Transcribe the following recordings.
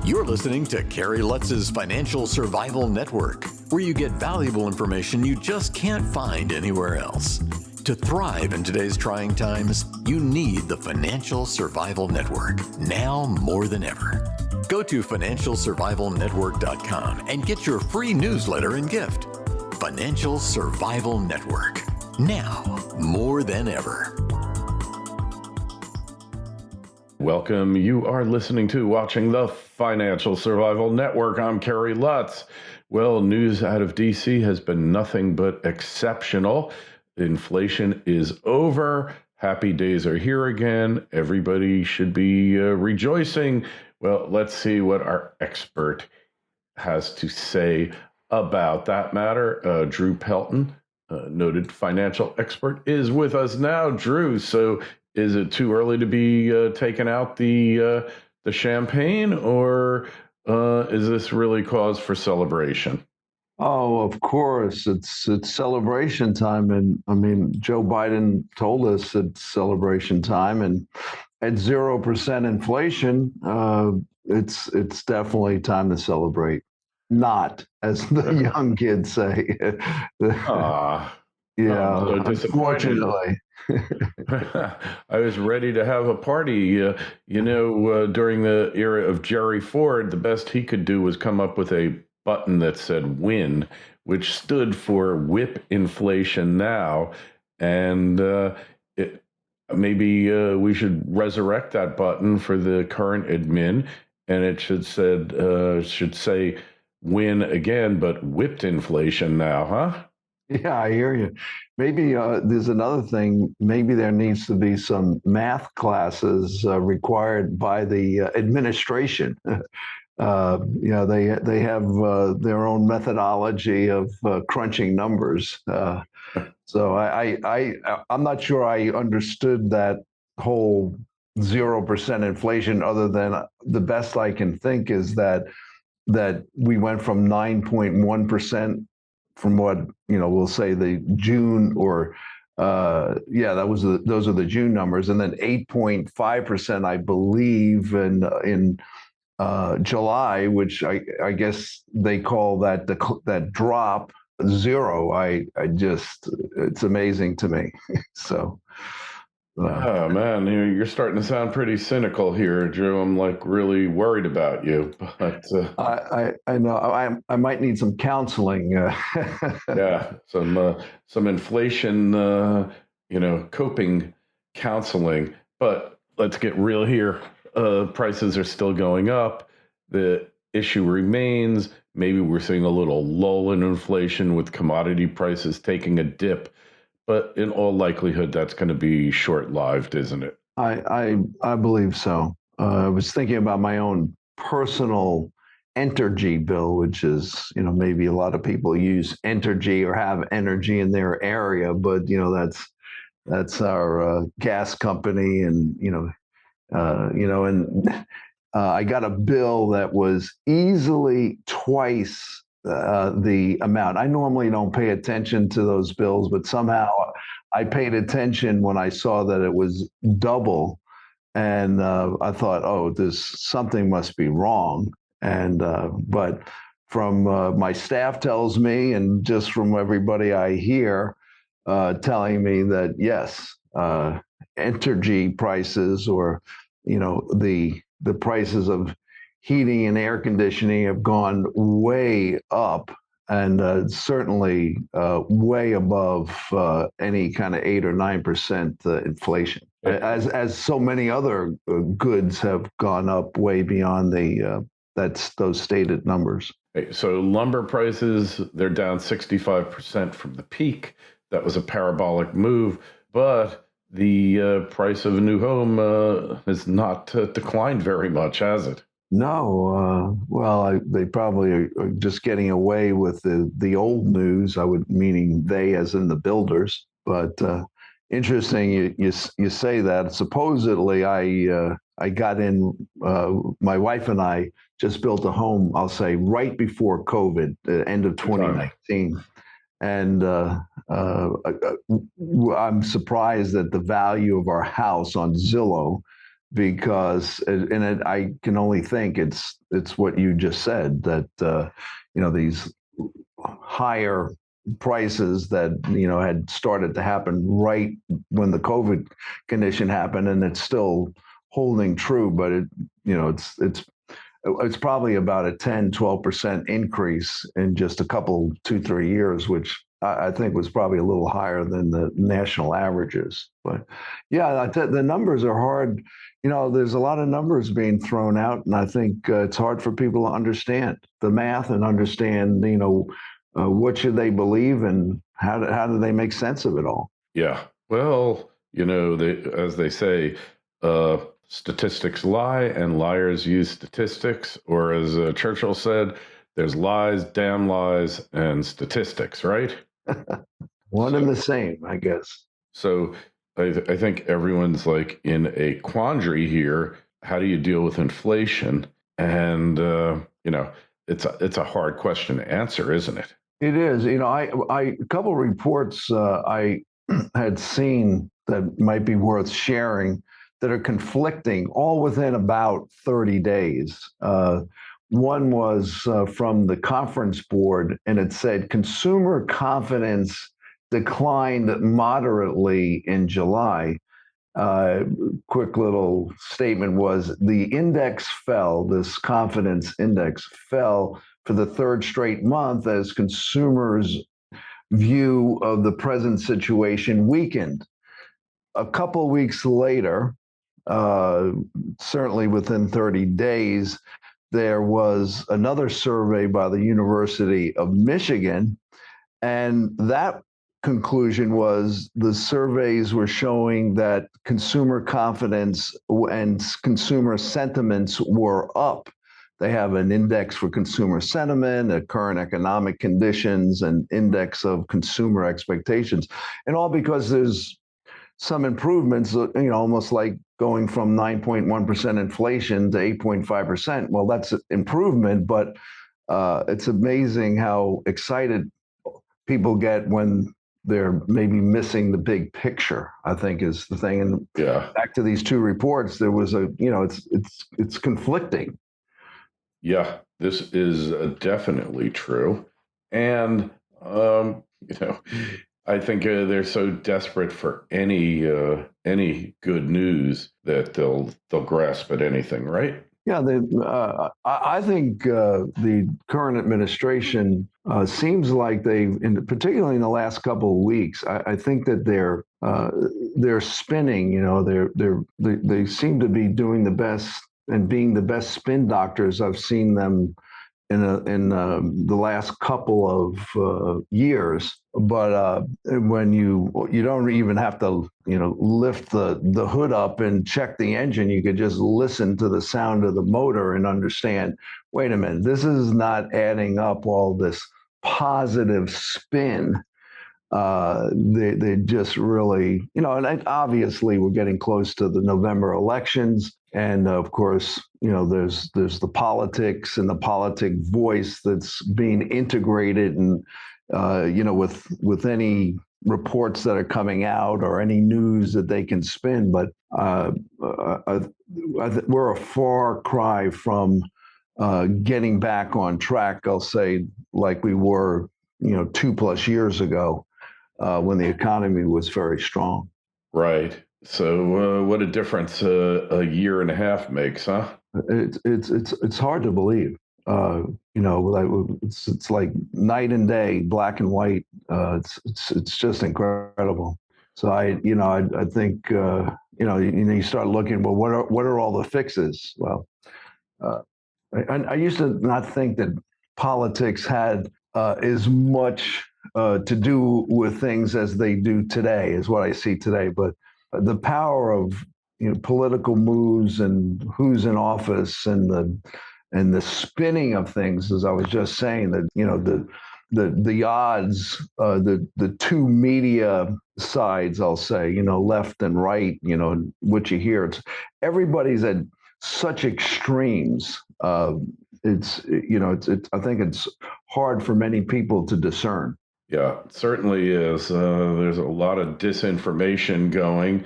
You're listening to Kerry Lutz's Financial Survival Network, where you get valuable information you just can't find anywhere else. To thrive in today's trying times, you need the Financial Survival Network, now more than ever. Go to financialsurvivalnetwork.com and get your free newsletter and gift. Financial Survival Network, now more than ever. Welcome. You are listening to watching the Financial Survival Network. I'm Kerry Lutz. Well, news out of DC has been nothing but exceptional. Inflation is over. Happy days are here again. Everybody should be rejoicing. Well, let's see what our expert has to say about that matter. Drew Pelton, noted financial expert, is with us now. Drew, so is it too early to be taking out the champagne, or is this really cause for celebration? Oh, of course, it's celebration time, and I mean, Joe Biden told us it's celebration time, and at 0% inflation, it's definitely time to celebrate. Not, as the young kids say. Yeah, so unfortunately. I was ready to have a party. During the era of Jerry Ford, the best he could do was come up with a button that said WIN, which stood for whip inflation now. And maybe we should resurrect that button for the current admin, and it should say WIN again, but whipped inflation now, huh? Yeah, I hear you. Maybe there's another thing. Maybe there needs to be some math classes required by the administration. They have their own methodology of crunching numbers. So I'm not sure I understood that whole 0% inflation. Other than the best I can think is that we went from 9.1%. From what we'll say the June or those are the June numbers, and then 8.5%, I believe, in July, which I guess they call that drop zero. It's amazing to me. So. Oh man, you're starting to sound pretty cynical here, Drew. I'm like really worried about you. But I know I might need some counseling. Yeah, some inflation, coping counseling. But let's get real here. Prices are still going up. The issue remains. Maybe we're seeing a little lull in inflation with commodity prices taking a dip. But in all likelihood, that's going to be short-lived, isn't it? I believe so. I was thinking about my own personal energy bill, which is, maybe a lot of people use energy or have energy in their area, but that's our gas company, and I got a bill that was easily twice the amount. I normally don't pay attention to those bills, but somehow I paid attention when I saw that it was double, and I thought, something must be wrong. And but from my staff tells me, and just from everybody I hear telling me that yes, energy prices, or the prices of heating and air conditioning have gone way up, and certainly way above any kind of 8 or 9% inflation, as so many other goods have gone up way beyond those stated numbers. So lumber prices, they're down 65% from the peak. That was a parabolic move, but the price of a new home has not declined very much, has it? No, they probably are just getting away with the old news. Meaning they, as in the builders. But interesting, you say that. Supposedly, I got in. My wife and I just built a home. I'll say right before COVID, the end of 2019, and I'm surprised that the value of our house on Zillow because, I can only think it's what you just said, that these higher prices that had started to happen right when the COVID condition happened, and it's still holding true, but it's probably about a 10-12% increase in just a couple 2-3 years, which I think was probably a little higher than the national averages. But yeah, the numbers are hard. There's a lot of numbers being thrown out, and I think it's hard for people to understand the math and understand, what should they believe and how do they make sense of it all? Yeah. Well, as they say, statistics lie and liars use statistics. Or as Churchill said, there's lies, damn lies, and statistics, right? One and the same, I guess. So I think everyone's like in a quandary here. How do you deal with inflation? And, it's a hard question to answer, isn't it? It is. A couple of reports I had seen that might be worth sharing that are conflicting, all within about 30 days. One was from the Conference Board, and it said consumer confidence declined moderately in July. Quick little statement was the index fell, this confidence index fell for the third straight month as consumers' view of the present situation weakened. A couple weeks later, certainly within 30 days, there was another survey by the University of Michigan, and that conclusion was the surveys were showing that consumer confidence and consumer sentiments were up. They have an index for consumer sentiment, a current economic conditions, and index of consumer expectations, and all because there's some improvements, almost like going from 9.1% inflation to 8.5%. Well, that's an improvement, but it's amazing how excited people get when they're maybe missing the big picture, I think is the thing. And back to these two reports, there was it's conflicting. Yeah, this is definitely true. And, I think they're so desperate for any good news that they'll grasp at anything, right? Yeah, I think the current administration seems like particularly in the last couple of weeks, I think that they're spinning. They seem to be doing the best and being the best spin doctors I've seen them in the last couple of years. But when you don't even have to lift the hood up and check the engine, you could just listen to the sound of the motor and understand, wait a minute, this is not adding up all this positive spin. They just really, and obviously we're getting close to the November elections. And of course, there's the politics and the politic voice that's being integrated, and with any reports that are coming out or any news that they can spin. But we're a far cry from getting back on track, I'll say, like we were, 2+ years ago when the economy was very strong. Right. So what a difference a year and a half makes, huh? It's hard to believe. It's like night and day, black and white. It's just incredible. So I think you start looking. Well, what are all the fixes? Well, I used to not think that politics had as much to do with things as they do today, is what I see today. But the power of political moves and who's in office and the spinning of things, as I was just saying, that the odds, the two media sides, I'll say, left and right, what you hear, everybody's at such extremes. I think it's hard for many people to discern. Yeah, it certainly is. There's a lot of disinformation going.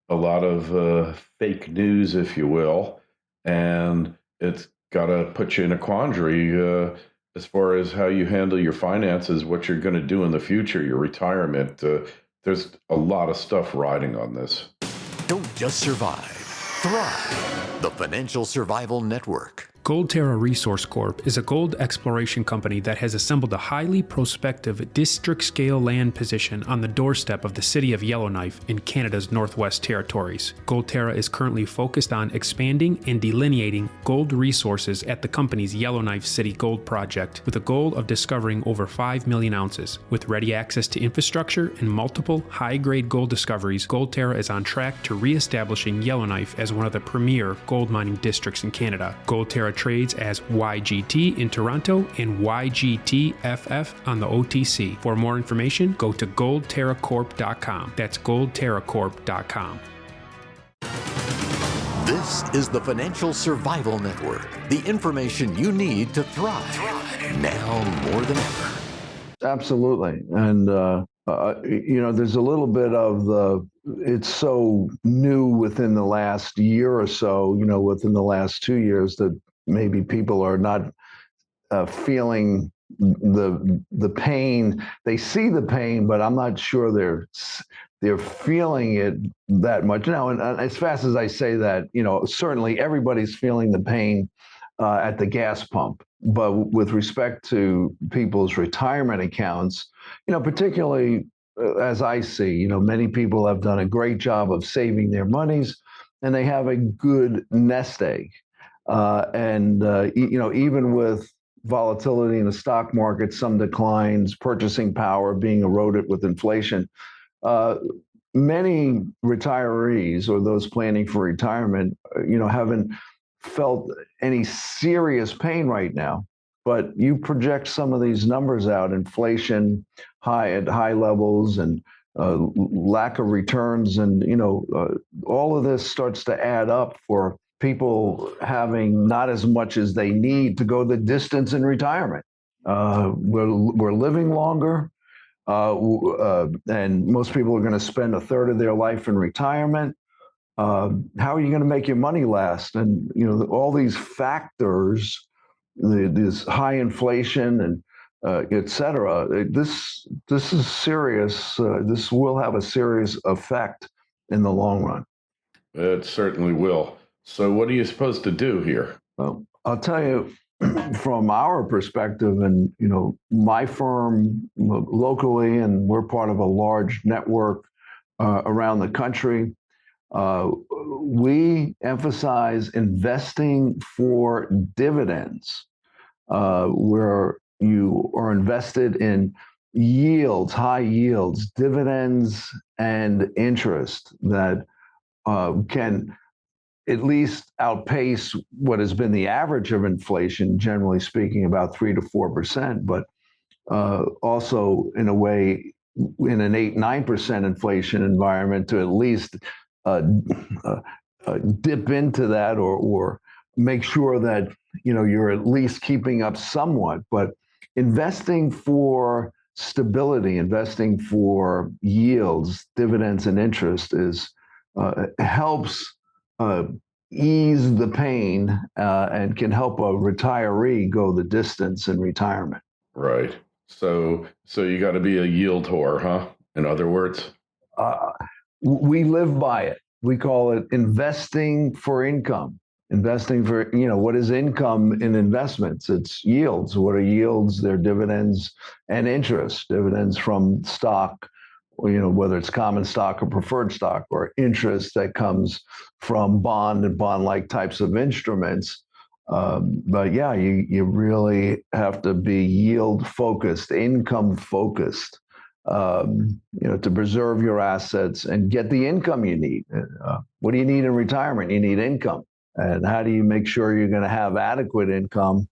a lot of fake news, if you will, and it's got to put you in a quandary as far as how you handle your finances, what you're going to do in the future, your retirement. There's a lot of stuff riding on this. Don't just survive, thrive. The Financial Survival Network. Goldterra Resource Corp is a gold exploration company that has assembled a highly prospective district-scale land position on the doorstep of the city of Yellowknife in Canada's Northwest Territories. Goldterra is currently focused on expanding and delineating gold resources at the company's Yellowknife City Gold Project with a goal of discovering over 5 million ounces. With ready access to infrastructure and multiple high-grade gold discoveries, Goldterra is on track to re-establishing Yellowknife as one of the premier gold mining districts in Canada. Goldterra trades as YGT in Toronto and YGTFF on the OTC. For more information, go to goldterracorp.com. That's goldterracorp.com. This is the Financial Survival Network. The information you need to thrive now more than ever. Absolutely. And, there's a little bit of it's so new within the last year or so, within the last 2 years that maybe people are not feeling the pain. They see the pain, but I'm not sure they're feeling it that much now. And as fast as I say that, certainly everybody's feeling the pain at the gas pump. But with respect to people's retirement accounts, particularly as I see, many people have done a great job of saving their monies, and they have a good nest egg. Even with volatility in the stock market, some declines, purchasing power being eroded with inflation, many retirees or those planning for retirement, haven't felt any serious pain right now. But you project some of these numbers out, inflation at high levels and lack of returns, and all of this starts to add up for people having not as much as they need to go the distance in retirement. We're living longer, and most people are going to spend a third of their life in retirement. How are you going to make your money last? And all these factors, this high inflation and et cetera. This is serious. This will have a serious effect in the long run. It certainly will. So what are you supposed to do here? Well, I'll tell you from our perspective, and my firm locally, and we're part of a large network around the country. We emphasize investing for dividends, where you are invested in yields, high yields, dividends, and interest that can at least outpace what has been the average of inflation, generally speaking, about 3 to 4%, but also in a way, in an 8-9% inflation environment, to at least dip into that or make sure that you're at least keeping up somewhat. But investing for stability, investing for yields, dividends, and interest helps ease the pain and can help a retiree go the distance in retirement. Right. So you got to be a yield whore, huh? In other words? We live by it. We call it investing for income. Investing for, what is income in investments? It's yields. What are yields? They're dividends and interest. Dividends from stock, whether it's common stock or preferred stock, or interest that comes from bond and bond-like types of instruments. But yeah, you really have to be yield-focused, income-focused, to preserve your assets and get the income you need. What do you need in retirement? You need income. And how do you make sure you're going to have adequate income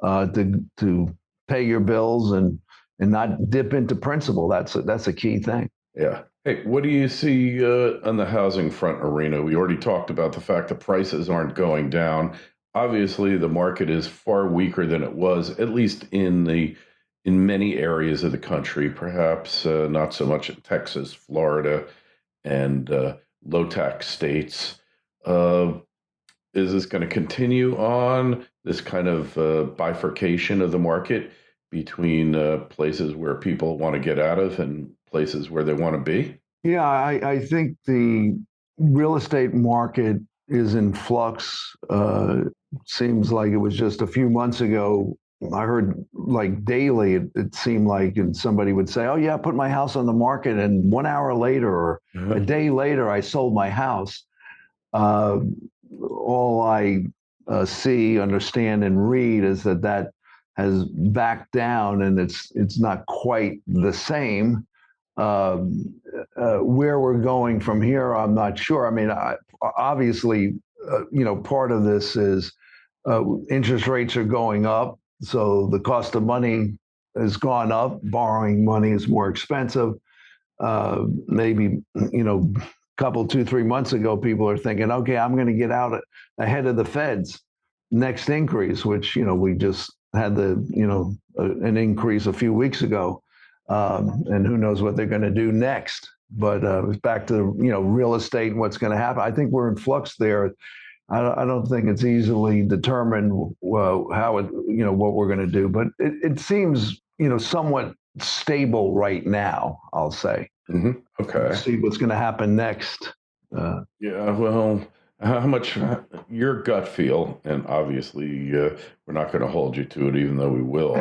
to pay your bills and not dip into principal? That's a key thing. Yeah. Hey, what do you see on the housing front arena? We already talked about the fact that prices aren't going down. Obviously, the market is far weaker than it was, at least in many areas of the country, perhaps not so much in Texas, Florida, and low tax states. Uh, is this going to continue on this kind of bifurcation of the market between places where people want to get out of and places where they want to be? Yeah, I think the real estate market is in flux. Seems like it was just a few months ago. I heard like daily, it seemed like, and somebody would say, "Oh yeah, I put my house on the market," and 1 hour later or a day later, I sold my house. Uh, all I see, understand, and read is that has backed down, and it's not quite the same. Where we're going from here, I'm not sure. I mean, obviously, part of this is interest rates are going up, so the cost of money has gone up. Borrowing money is more expensive. Maybe, couple, 2, 3 months ago, people are thinking, okay, I'm going to get out ahead of the Fed's next increase, which, we just had an increase a few weeks ago. And who knows what they're going to do next. But back to, real estate and what's going to happen. I think we're in flux there. I don't think it's easily determined how what we're going to do. But it seems, somewhat stable right now, I'll say. Mm-hmm. Okay. Let's see what's going to happen next. Yeah, well, how much your gut feel, and obviously we're not going to hold you to it, even though we will.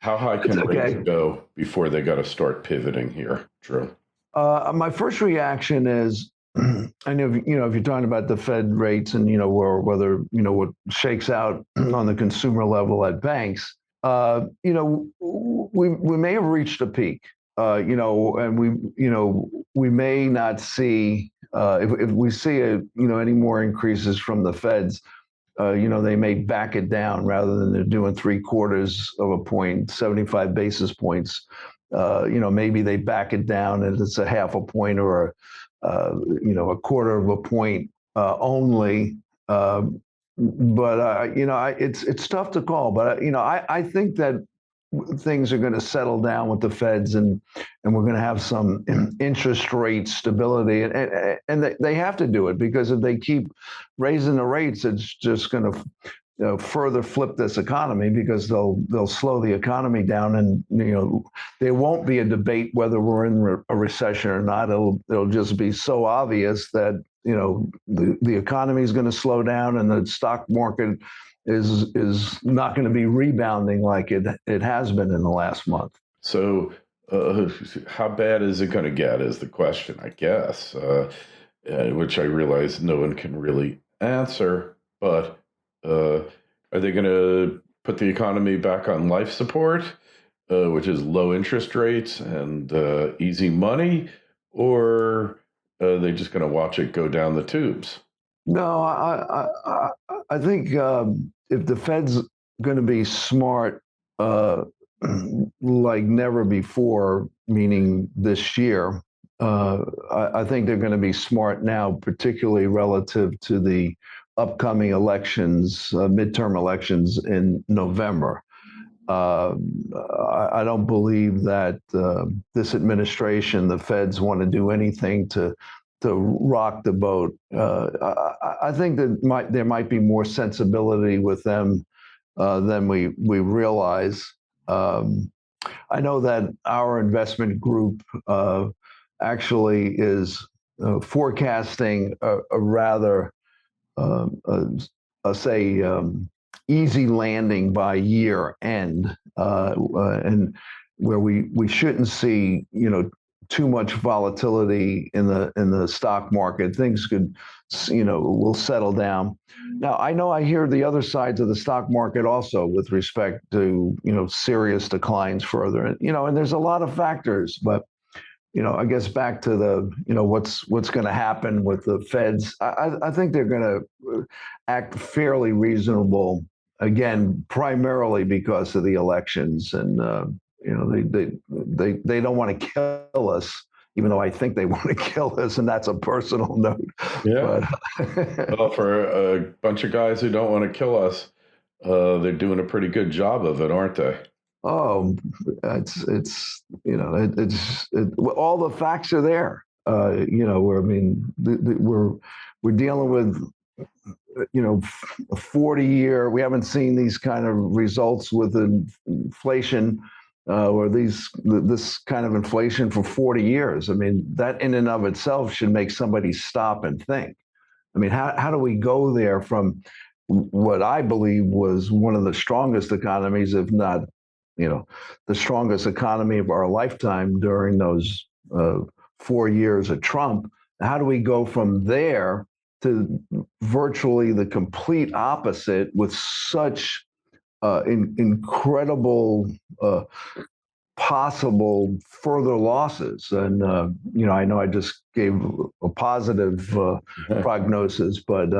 How high can rates go before they got to start pivoting here, Drew? My first reaction is, I know, if you're talking about the Fed rates and, whether, what shakes out on the consumer level at banks, we may have reached a peak, and we may not see, if we see any more increases from the Feds, they may back it down rather than they're doing 3/4 of a point, 75 basis points. Maybe they back it down and it's a half a point or a quarter of a point only. But it's tough to call. But I think that things are going to settle down with the Feds, and we're going to have some interest rate stability, and they have to do it, because if they keep raising the rates, it's just going to further flip this economy, because they'll slow the economy down, and there won't be a debate whether we're in a recession or not. It'll just be so obvious that the economy is going to slow down, and the stock market is not going to be rebounding like it has been in the last month. So how bad is it going to get is the question, I guess, which I realize no one can really answer. But are they going to put the economy back on life support, which is low interest rates and easy money, or are they just going to watch it go down the tubes? No, I think if the Fed's going to be smart, like never before, meaning this year, I think they're going to be smart now, particularly relative to the upcoming elections, midterm elections in November. I don't believe that this administration, the Feds, want to do anything to rock the boat. I think that there might be more sensibility with them than we realize. I know that our investment group actually is forecasting a rather, say, easy landing by year end, and where we shouldn't see too much volatility in the stock market. Things could, will settle down. Now, I hear the other sides of the stock market also with respect to, serious declines further. And there's a lot of factors, but, I guess back to the, what's going to happen with the Feds. I think they're going to act fairly reasonable, again, primarily because of the elections. And, they don't want to kill us, even though I think they want to kill us, and that's a personal note. Yeah. But, well, for a bunch of guys who don't want to kill us, they're doing a pretty good job of it, aren't they? Oh, it's all the facts are there. Where, I mean, we're dealing with 40-year. We haven't seen these kind of results with inflation or this kind of inflation for 40 years. I mean, that in and of itself should make somebody stop and think. I mean, how do we go there from what I believe was one of the strongest economies, if not, the strongest economy of our lifetime during those 4 years of Trump? How do we go from there to virtually the complete opposite with such incredible possible further losses? And, I know I just gave a positive prognosis, but,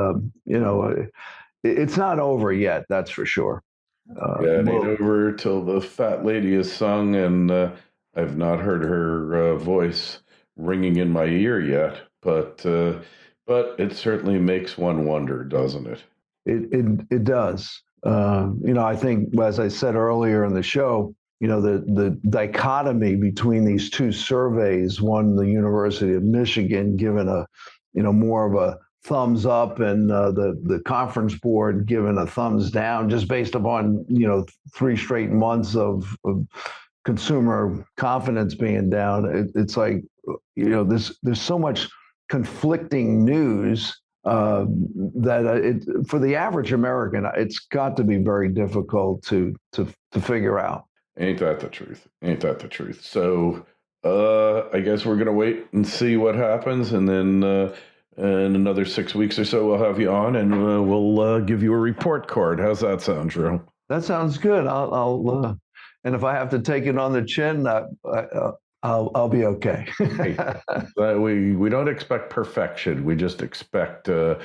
it's not over yet, that's for sure. It ain't over till the fat lady is sung, and I've not heard her voice ringing in my ear yet, but it certainly makes one wonder, doesn't it? It does. I think, as I said earlier in the show, the dichotomy between these two surveys, one, the University of Michigan giving a, more of a thumbs up, and the conference board giving a thumbs down, just based upon, 3 straight months of consumer confidence being down. It's like, there's so much conflicting news that for the average American, it's got to be very difficult to figure out. Ain't that the truth? Ain't that the truth? So I guess we're going to wait and see what happens. And then in another 6 weeks or so, we'll have you on, and we'll give you a report card. How's that sound, Drew? That sounds good. I'll and if I have to take it on the chin, I'll be okay. We don't expect perfection. We just expect, the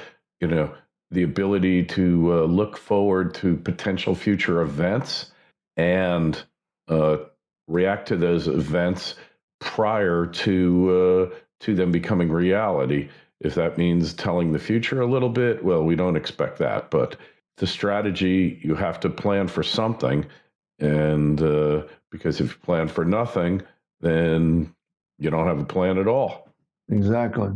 ability to look forward to potential future events and react to those events prior to them becoming reality. If that means telling the future a little bit, well, we don't expect that. But the strategy, you have to plan for something. And because if you plan for nothing, then you don't have a plan at all. Exactly.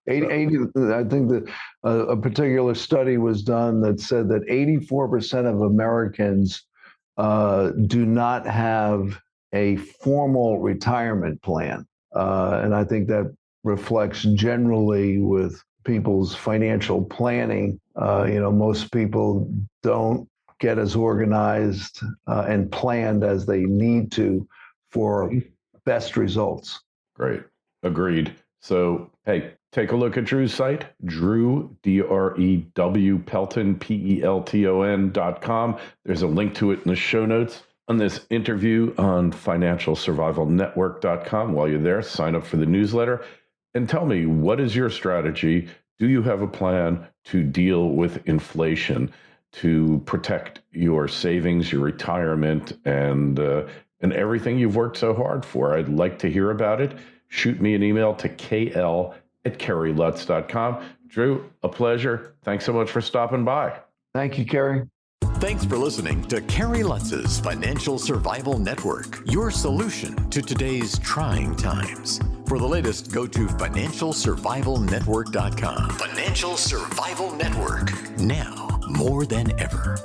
80, I think that a particular study was done that said that 84% of Americans do not have a formal retirement plan. And I think that reflects generally with people's financial planning. Most people don't get as organized and planned as they need to for best results. Great. Agreed. So, hey, take a look at Drew's site, Drew, D-R-E-W, Pelton, Pelton.com. There's a link to it in the show notes on this interview on financialsurvivalnetwork.com. While you're there, sign up for the newsletter and tell me, what is your strategy? Do you have a plan to deal with inflation, to protect your savings, your retirement, and everything you've worked so hard for? I'd like to hear about it. Shoot me an email to kl@kerrylutz.com. Drew, a pleasure. Thanks so much for stopping by. Thank you, Kerry. Thanks for listening to Kerry Lutz's Financial Survival Network, your solution to today's trying times. For the latest, go to financialsurvivalnetwork.com. Financial Survival Network, now more than ever.